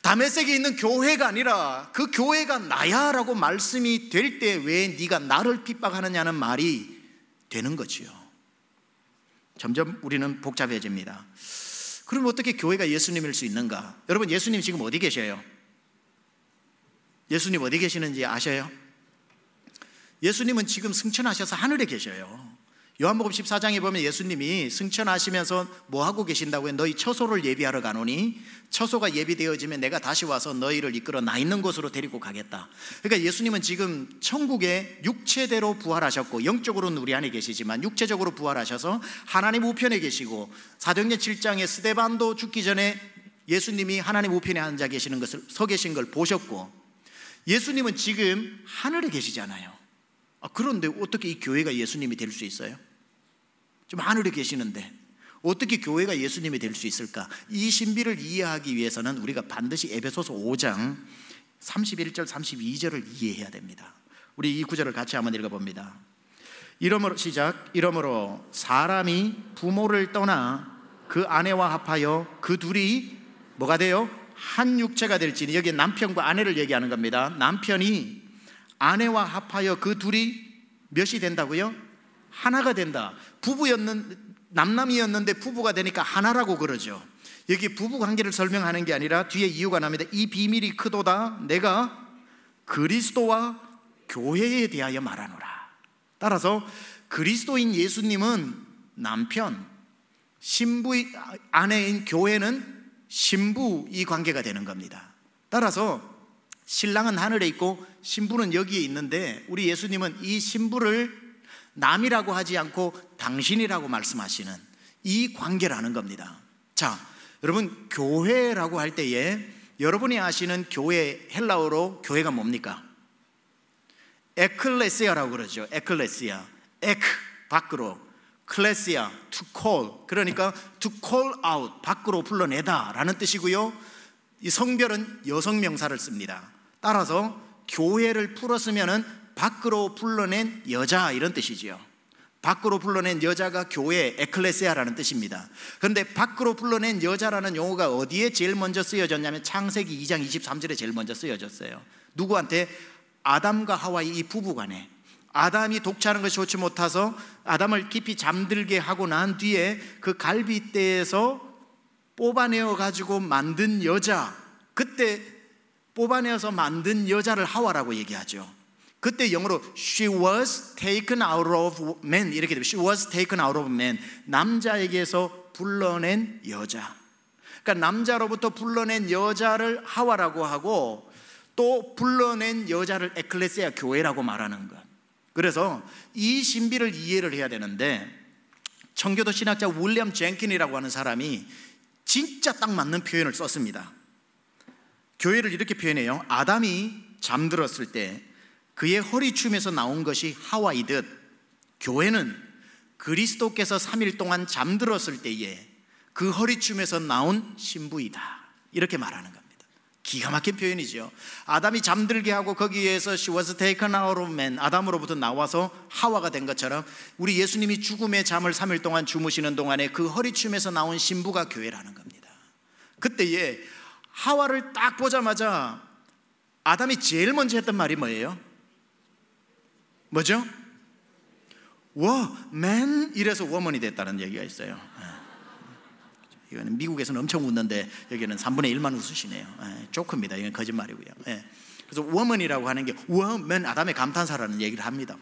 다메섹에 있는 교회가 아니라 그 교회가 나야 라고 말씀이 될 때 왜 네가 나를 핍박하느냐는 말이 되는 거지요. 점점 우리는 복잡해집니다. 그럼 어떻게 교회가 예수님일 수 있는가? 여러분, 예수님 지금 어디 계셔요? 예수님 어디 계시는지 아셔요? 예수님은 지금 승천하셔서 하늘에 계셔요. 요한복음 14장에 보면 예수님이 승천하시면서 뭐 하고 계신다고요? 너희 처소를 예비하러 가노니 처소가 예비되어지면 내가 다시 와서 너희를 이끌어 나 있는 곳으로 데리고 가겠다. 그러니까 예수님은 지금 천국에 육체대로 부활하셨고, 영적으로는 우리 안에 계시지만 육체적으로 부활하셔서 하나님 우편에 계시고, 사도행전 7장에 스데반도 죽기 전에 예수님이 하나님 우편에 앉아 계시는 것을, 서 계신 걸 보셨고, 예수님은 지금 하늘에 계시잖아요. 그런데 어떻게 이 교회가 예수님이 될 수 있어요? 좀 하늘에 계시는데 어떻게 교회가 예수님이 될 수 있을까? 이 신비를 이해하기 위해서는 우리가 반드시 에베소서 5장 31절 32절을 이해해야 됩니다. 우리 이 구절을 같이 한번 읽어봅니다. 이러므로 시작. 이러므로 사람이 부모를 떠나 그 아내와 합하여 그 둘이 뭐가 돼요? 한 육체가 될지니, 여기 남편과 아내를 얘기하는 겁니다. 남편이 아내와 합하여 그 둘이 몇이 된다고요? 하나가 된다. 남남이었는데 부부가 되니까 하나라고 그러죠. 여기 부부 관계를 설명하는 게 아니라 뒤에 이유가 납니다. 이 비밀이 크도다 내가 그리스도와 교회에 대하여 말하노라. 따라서 그리스도인 예수님은 남편, 신부의 아내인 교회는 신부, 이 관계가 되는 겁니다. 따라서 신랑은 하늘에 있고 신부는 여기에 있는데, 우리 예수님은 이 신부를 남이라고 하지 않고 당신이라고 말씀하시는 이 관계라는 겁니다. 자, 여러분, 교회라고 할 때에 여러분이 아시는 교회, 헬라어로 교회가 뭡니까? 에클레시아라고 그러죠. 에클레시아. 에크, 밖으로. 클레시아, to call. 그러니까 to call out, 밖으로 불러내다 라는 뜻이고요. 이 성별은 여성 명사를 씁니다. 따라서 교회를 풀었으면은 밖으로 불러낸 여자, 이런 뜻이지요. 밖으로 불러낸 여자가 교회, 에클레시아라는 뜻입니다. 그런데 밖으로 불러낸 여자라는 용어가 어디에 제일 먼저 쓰여졌냐면 창세기 2장 23절에 제일 먼저 쓰여졌어요. 누구한테? 아담과 하와의 이 부부간에. 아담이 독차는 것이 좋지 못해서 아담을 깊이 잠들게 하고 난 뒤에 그 갈빗대에서 뽑아내어 가지고 만든 여자, 그때 뽑아내어서 만든 여자를 하와라고 얘기하죠. 그때 영어로 she was taken out of man, 이렇게 됩니다. She was taken out of man. 남자에게서 불러낸 여자. 그러니까 남자로부터 불러낸 여자를 하와라고 하고, 또 불러낸 여자를 에클레시아, 교회라고 말하는 것. 그래서 이 신비를 이해를 해야 되는데, 청교도 신학자 윌리엄 젠킨이라고 하는 사람이 진짜 딱 맞는 표현을 썼습니다. 교회를 이렇게 표현해요. 아담이 잠들었을 때 그의 허리춤에서 나온 것이 하와이듯, 교회는 그리스도께서 3일 동안 잠들었을 때에 그 허리춤에서 나온 신부이다, 이렇게 말하는 겁니다. 기가 막힌 표현이죠. 아담이 잠들게 하고 거기에서 she was taken out of man, 아담으로부터 나와서 하와가 된 것처럼, 우리 예수님이 죽음의 잠을 3일 동안 주무시는 동안에 그 허리춤에서 나온 신부가 교회라는 겁니다. 그때에 하와를 딱 보자마자 아담이 제일 먼저 했던 말이 뭐예요? 뭐죠? man, 이래서 woman이 됐다는 얘기가 있어요. 이거는 미국에서는 엄청 웃는데 여기는 3분의 1만 웃으시네요. 조크입니다. 이건 거짓말이고요. 그래서 woman이라고 하는 게 woman, 아담의 감탄사라는 얘기를 합니다.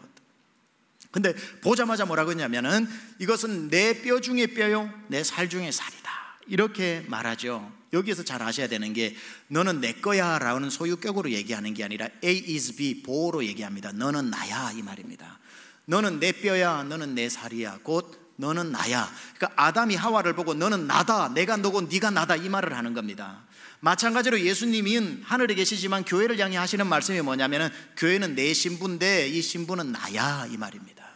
근데 보자마자 뭐라고 했냐면은 이것은 내 뼈 중에 뼈요, 내 살 중에 살이다, 이렇게 말하죠. 여기에서 잘 아셔야 되는 게, 너는 내 거야 라는 소유격으로 얘기하는 게 아니라 A is B, 보호로 얘기합니다. 너는 나야, 이 말입니다. 너는 내 뼈야, 너는 내 살이야, 곧 너는 나야. 그러니까 아담이 하와를 보고 너는 나다, 내가 너고 네가 나다, 이 말을 하는 겁니다. 마찬가지로 예수님은 하늘에 계시지만 교회를 향해 하시는 말씀이 뭐냐면은, 교회는 내 신부인데 이 신부는 나야, 이 말입니다.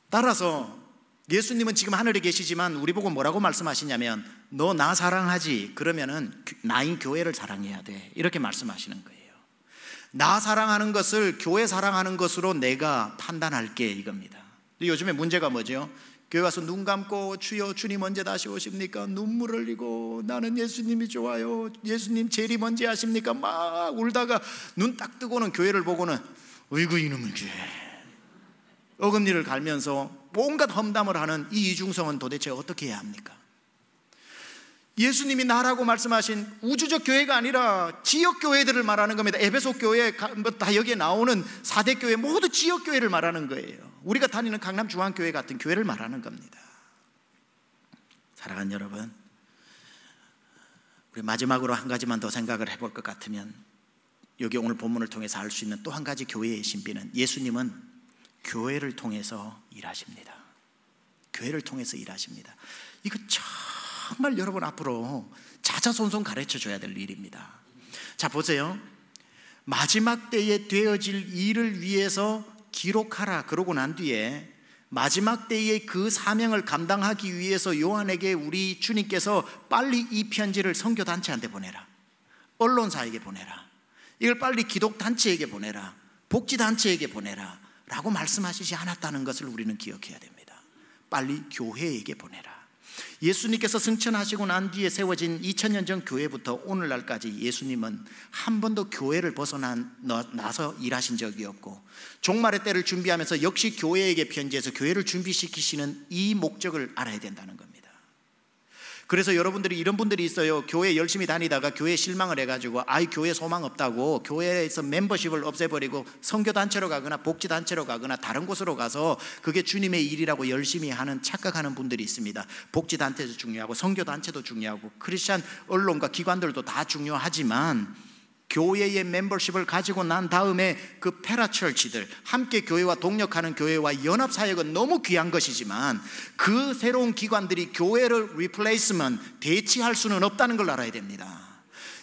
따라서 예수님은 지금 하늘에 계시지만 우리 보고 뭐라고 말씀하시냐면, 너 나 사랑하지? 그러면은 나인 교회를 사랑해야 돼, 이렇게 말씀하시는 거예요. 나 사랑하는 것을 교회 사랑하는 것으로 내가 판단할게, 이겁니다. 요즘에 문제가 뭐죠? 교회 와서 눈 감고 주여 주님 언제 다시 오십니까? 눈물 흘리고 나는 예수님이 좋아요, 예수님 재림 언제 하십니까? 막 울다가 눈 딱 뜨고는 교회를 보고는 어이구 이놈의 교회, 어금니를 갈면서 온갖 험담을 하는 이 이중성은 도대체 어떻게 해야 합니까? 예수님이 나라고 말씀하신 우주적 교회가 아니라 지역 교회들을 말하는 겁니다. 에베소 교회 다 여기에 나오는 4대 교회 모두 지역 교회를 말하는 거예요. 우리가 다니는 강남 중앙교회 같은 교회를 말하는 겁니다. 사랑하는 여러분, 우리 마지막으로 한 가지만 더 생각을 해볼 것 같으면, 여기 오늘 본문을 통해서 알 수 있는 또 한 가지 교회의 신비는, 예수님은 교회를 통해서 일하십니다. 교회를 통해서 일하십니다. 이거 정말 여러분 앞으로 자자손손 가르쳐 줘야 될 일입니다. 자, 보세요. 마지막 때에 되어질 일을 위해서 기록하라 그러고 난 뒤에, 마지막 때에 그 사명을 감당하기 위해서 요한에게 우리 주님께서 빨리 이 편지를 선교단체한테 보내라, 언론사에게 보내라, 이걸 빨리 기독단체에게 보내라, 복지단체에게 보내라 라고 말씀하시지 않았다는 것을 우리는 기억해야 됩니다. 빨리 교회에게 보내라. 예수님께서 승천하시고 난 뒤에 세워진 2000년 전 교회부터 오늘날까지 예수님은 한 번도 교회를 벗어나서 일하신 적이 없고, 종말의 때를 준비하면서 역시 교회에게 편지해서 교회를 준비시키시는 이 목적을 알아야 된다는 겁니다. 그래서 여러분들이 이런 분들이 있어요. 교회 열심히 다니다가 교회에 실망을 해가지고 교회 소망 없다고 교회에서 멤버십을 없애버리고 선교단체로 가거나 복지단체로 가거나 다른 곳으로 가서 그게 주님의 일이라고 열심히 하는, 착각하는 분들이 있습니다. 복지단체도 중요하고 선교단체도 중요하고 크리스찬 언론과 기관들도 다 중요하지만, 교회의 멤버십을 가지고 난 다음에 그 페라처치들, 함께 교회와 동력하는 교회와 연합사역은 너무 귀한 것이지만, 그 새로운 기관들이 교회를 리플레이스먼트, 대치할 수는 없다는 걸 알아야 됩니다.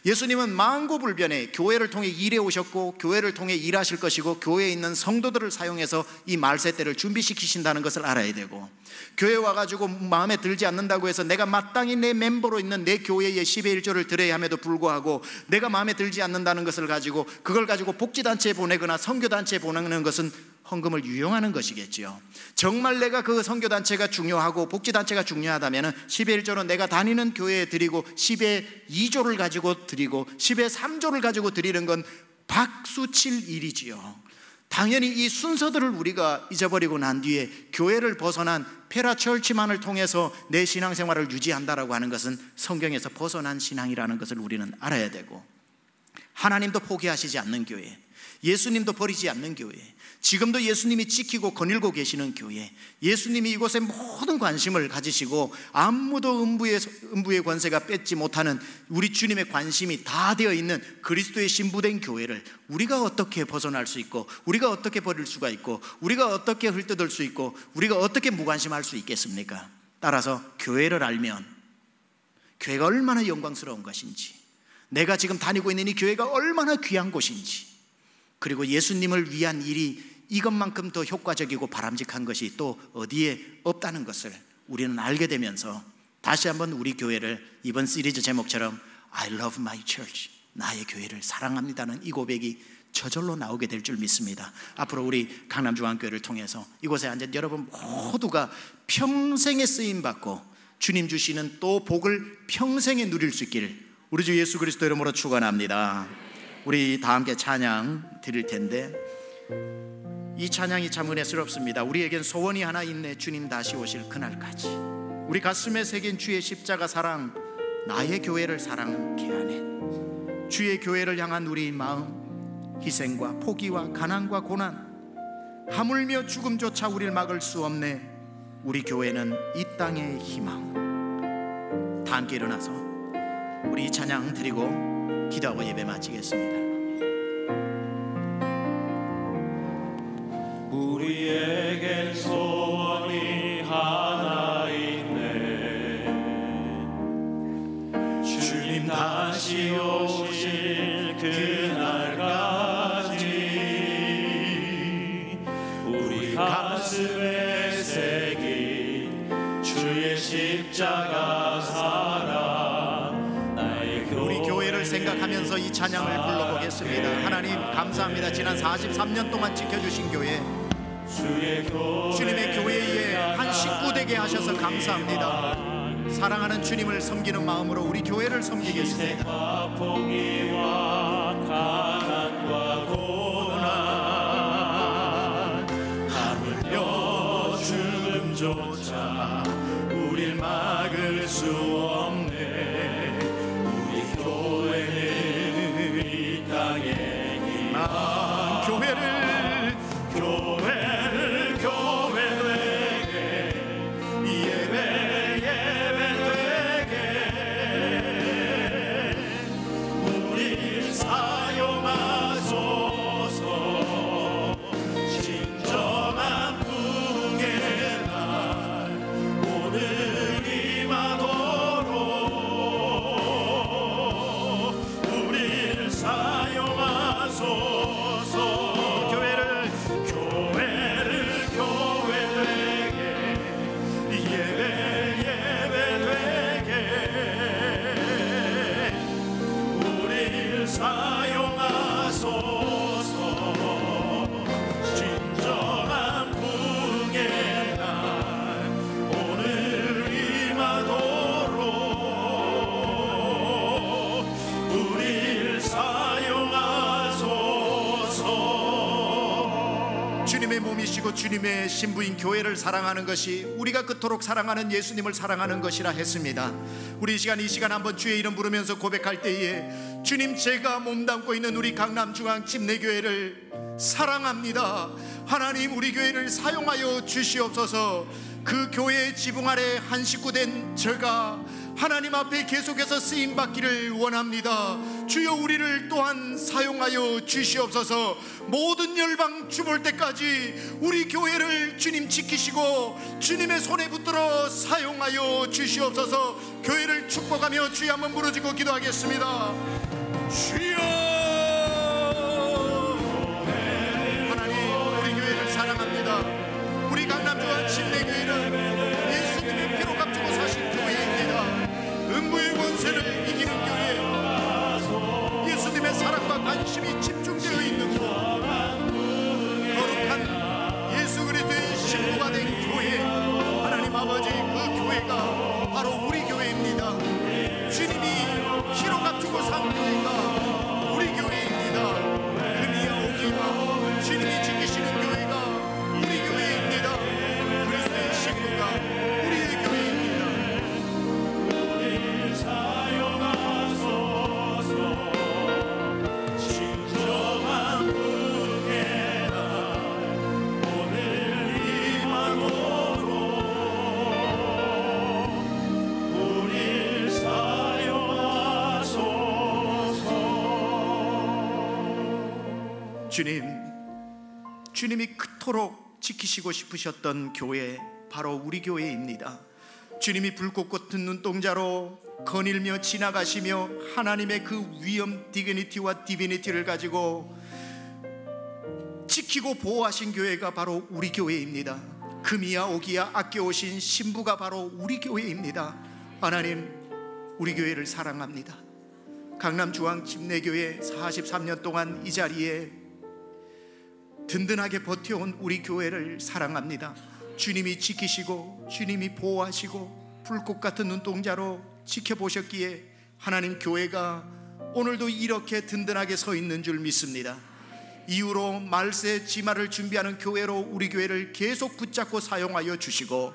예수님은 만고불변에 교회를 통해 일해 오셨고, 교회를 통해 일하실 것이고, 교회에 있는 성도들을 사용해서 이 말세 때를 준비시키신다는 것을 알아야 되고, 교회 와가지고 마음에 들지 않는다고 해서 내가 마땅히 내 멤버로 있는 내 교회에 10의 1조를 드려야 함에도 불구하고 내가 마음에 들지 않는다는 것을 가지고 그걸 가지고 복지단체에 보내거나 선교단체에 보내는 것은 헌금을 유용하는 것이겠지요. 정말 내가 그 선교단체가 중요하고 복지단체가 중요하다면 10의 1조는 내가 다니는 교회에 드리고 10의 2조를 가지고 드리고 10의 3조를 가지고 드리는 건 박수칠 일이지요. 당연히 이 순서들을 우리가 잊어버리고 난 뒤에 교회를 벗어난 페라처치만을 통해서 내 신앙생활을 유지한다라고 하는 것은 성경에서 벗어난 신앙이라는 것을 우리는 알아야 되고, 하나님도 포기하시지 않는 교회, 예수님도 버리지 않는 교회, 지금도 예수님이 지키고 거닐고 계시는 교회, 예수님이 이곳에 모든 관심을 가지시고 아무도 음부의 권세가 뺏지 못하는 우리 주님의 관심이 다 되어 있는 그리스도의 신부된 교회를 우리가 어떻게 벗어날 수 있고, 우리가 어떻게 버릴 수가 있고, 우리가 어떻게 헐뜯을 수 있고, 우리가 어떻게 무관심할 수 있겠습니까? 따라서 교회를 알면 교회가 얼마나 영광스러운 것인지, 내가 지금 다니고 있는 이 교회가 얼마나 귀한 곳인지, 그리고 예수님을 위한 일이 이것만큼 더 효과적이고 바람직한 것이 또 어디에 없다는 것을 우리는 알게 되면서, 다시 한번 우리 교회를 이번 시리즈 제목처럼 I love my church, 나의 교회를 사랑합니다는 이 고백이 저절로 나오게 될 줄 믿습니다. 앞으로 우리 강남중앙교회를 통해서 이곳에 앉은 여러분 모두가 평생에 쓰임받고 주님 주시는 또 복을 평생에 누릴 수 있기를 우리 주 예수 그리스도 이름으로 축원합니다. 우리 다 함께 찬양 드릴 텐데, 이 찬양이 참 은혜스럽습니다. 우리에겐 소원이 하나 있네, 주님 다시 오실 그날까지. 우리 가슴에 새긴 주의 십자가 사랑, 나의 교회를 사랑케 하네. 주의 교회를 향한 우리 마음, 희생과 포기와 가난과 고난, 하물며 죽음조차 우리를 막을 수 없네. 우리 교회는 이 땅의 희망. 다 함께 일어나서 우리 이 찬양 드리고 기도하고 예배 마치겠습니다. 우리에겐 소원이 하나 있네, 주님 다시 오실 그날까지. 우리 가슴에 새긴 주의 십자가 사랑, 나의 우리 교회를 생각하면서 이 찬양을 불러보겠습니다. 하나님 감사합니다. 지난 43년 동안 지켜주신 교회, 주님의 교회에 한 식구 되게 하셔서 감사합니다. 사랑하는 주님을 섬기는 마음으로 우리 교회를 섬기겠습니다. 포기와 가난과 고난, 하물며 죽음조차 우릴 막을 수 없네. 아, 교회를 교회되게 예배 되게 우리 사용하소서. 진정한 부흥의 날 오늘 임하도록 우리를 사용하소서. 교회를 교회되게 예배 되게 우리를 사용하소서. 진정한 부흥의 날 오늘 임하도록 우리를 사용하소서. 주님의 몸이시고 주님의 신부인 교회를 사랑하는 것이 우리가 그토록 사랑하는 예수님을 사랑하는 것이라 했습니다. 우리 이 시간 한번 주의 이름 부르면서 고백할 때에 주님, 제가 몸담고 있는 우리 강남중앙 침례교회를 사랑합니다. 하나님, 우리 교회를 사용하여 주시옵소서. 그 교회의 지붕 아래 한 식구 된 제가 하나님 앞에 계속해서 쓰임받기를 원합니다. 주여, 우리를 또한 사용하여 주시옵소서. 모든 열방 주볼 때까지 우리 교회를 주님 지키시고 주님의 손에 붙들어 사용하여 주시옵소서. 교회를 축복하며 주여 한번 부르짖고 기도하겠습니다. 주여, 하나님, 우리 교회를 사랑합니다. 우리 강남중앙 침례교회는 예수님의 피로 값주고 사신 교회입니다. 음부의 권세를 이기는 교회, 예수님의 사랑과 관심이 집중되어 있는 곳, 거룩한 예수 그리스도의 신부가 된 교회, 하나님 아버지, 그 교회가 바로 우리 교회입니다. 주님이 피로 값주고 산 교회가 우리 교회입니다. 금이야 오기가 주님이 지키시는 교회가 우리 교회입니다. 그리스도의 신부가 우리의 교회입니다. 우리를 사용하소서. 진정한 부흥의 날 오늘 임하도록 우리를 사용하소서. 주님이 그토록 지키시고 싶으셨던 교회, 바로 우리 교회입니다. 주님이 불꽃 같은 눈동자로 거닐며 지나가시며 하나님의 그 위엄, 디그니티와 디비니티를 가지고 지키고 보호하신 교회가 바로 우리 교회입니다. 금이야 오기야 아껴오신 신부가 바로 우리 교회입니다. 하나님, 우리 교회를 사랑합니다. 강남중앙 침례교회 43년 동안 이 자리에 든든하게 버텨온 우리 교회를 사랑합니다. 주님이 지키시고 주님이 보호하시고 불꽃 같은 눈동자로 지켜보셨기에 하나님, 교회가 오늘도 이렇게 든든하게 서 있는 줄 믿습니다. 이후로 말세 지마를 준비하는 교회로 우리 교회를 계속 붙잡고 사용하여 주시고,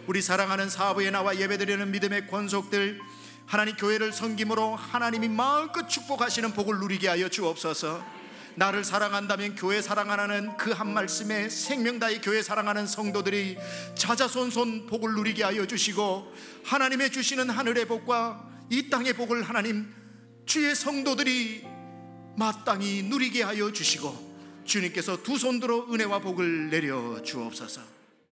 우리 사랑하는 사부에 나와 예배드리는 믿음의 권속들, 하나님 교회를 섬김으로 하나님이 마음껏 축복하시는 복을 누리게 하여 주옵소서. 나를 사랑한다면 교회 사랑하는 그 한 말씀에 생명 다해 교회 사랑하는 성도들이 자자손손 복을 누리게 하여 주시고, 하나님의 주시는 하늘의 복과 이 땅의 복을 하나님 주의 성도들이 마땅히 누리게 하여 주시고, 주님께서 두 손 들어 은혜와 복을 내려 주옵소서.